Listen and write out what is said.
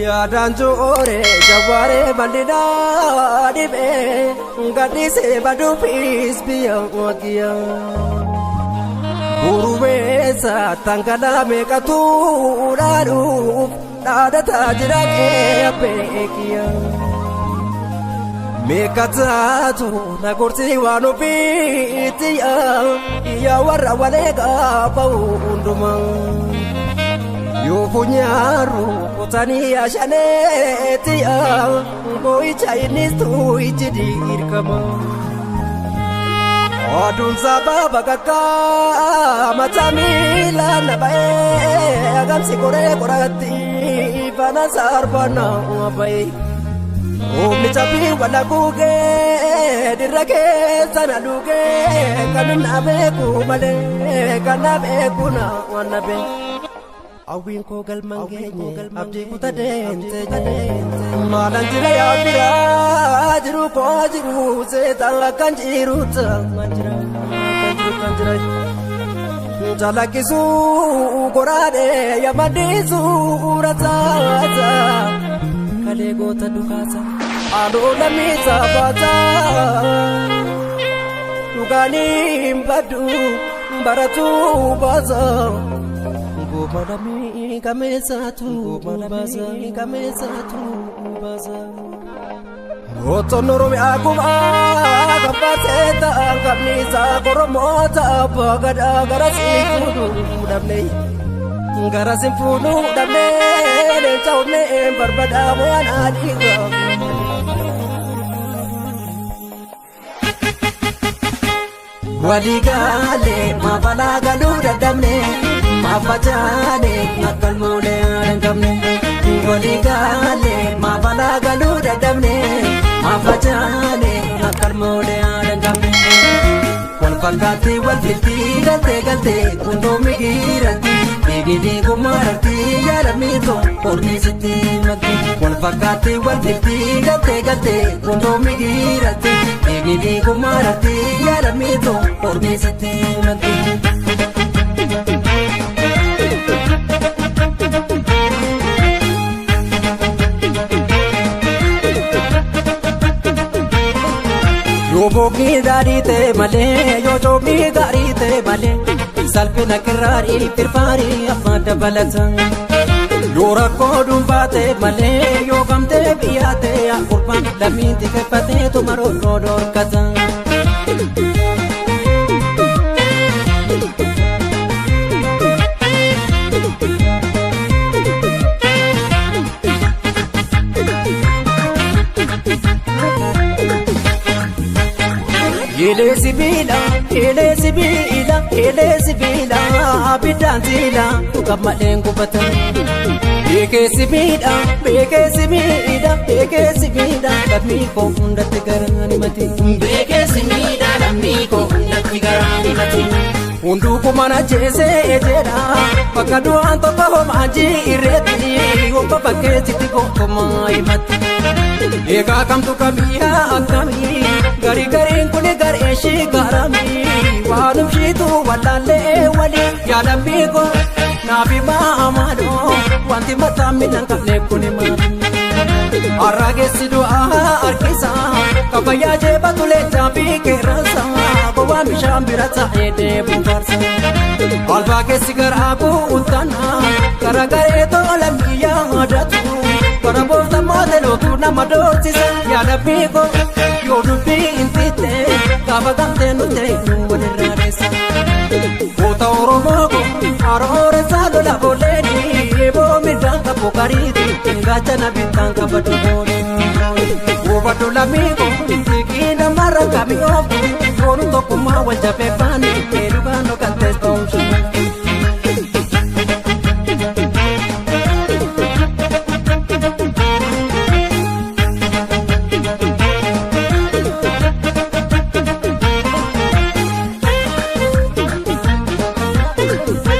Yaadaan joore jawaaree bal'inaa dhibee gadhiisee baduufis biyya waqiyaa. Urubeessa tangalaa meeqatu dhaadhuuf dhaadataa jira beekiyaa. Meeqataatu na gorsii waan ofiitti yaa warra waleegaa ba'u hundumaa. Yoo funyaaru kutanii ashaneetti boo'icha innis tuu'ichi dirqama. Aduun sababa kakkaa mataa miilaan na ba'ee agamsi koree qoratti fana saarfana ba'ee. Oomni cabbii wala guugee dirra keessa na dhugee kan na beeku malee kan na beeku na waan na beeku. Awwiin koo galmaan geenye abdii kuta deemte maalaan jira yaa biraa jiru koo jiru seetaan akkan jiru kan jira jalakkisuu goraadhee yamaddiisuu rasaasa kalee goota dhukaasa haaloo lammiisa baasa dhugaaniin baddu baratuu baasa. Gomadami kameesatu baasa. Otoon Oromiyaa kuma kabbaaseta kabniisa Oromoota bagada garasi fuudhuu dhabne garasi fuudhuu dhabne leencaa'uun barbada waan adiiga. Waligaalee maabalaa galuu dadhabne. Maafajaalee akkalmoolee alangamne waligaalee maabalaa galuu dadhabne maafajaalee akkalmoolee alangamne wal fakkaatee wal filtii galtee hundoo migiirratti eegidee gumaaratti yaadamiitoo horniisitti makti wal fakkaatee wal filtii galtee hundoo migiirratti eegidee gumaaratti yaadamiitoo horniisitti makti. Yoo boogni gaarii ta'e malee yoo coomni gaarii ta'e malee salphina kirraarii firfaarii afaan dabalata. Yoo rakkoo dhuunfaa ta'e malee yoo gamtee biyyaa ta'e akkurfaan lammiin xiqqeeffatee tumaroo dhorkata. Elee sibiila abiddaan siila dhuga maleen gubata. Beekee sibiila lammii koo hundatti garaan mati. Beekee sibiila lammii koo hundatti garaan mati. Hunduu kumana jeesee jedha bakka du'aan tokko homaa jireetti obbo bakkeessitti gonkumaa himatti. Egaa kamtu kamiyyaa akkamii gariin kuni garee shii garamii waanum shiitu wallaallee walii yaadambii koo naafi maamaadhoo wanti mataa miidhaan qabne kuni maali. Arraagessi du'aa harkisa kabayyaa jeeba tuleechaa fi qeerransa gowwaan bishaan bira taa'ee deebiin farsa. Albaagessi garaa bu'uutana garagaree tola biyyaa haadatu. Bara boorta mootelootu nama doorsisa yaadambii koo yoo dubbii intitte gaafa gamtee nuti walirraa dheessa. Goota Oromoo koo arooreessaa lola booleeni eeboo midhaan qabu gariiti gaachana bittaan qabatu boole. Goobaddu lammii koo siikii namarra kamii oofu foonu tokkummaa wal jabeeffaani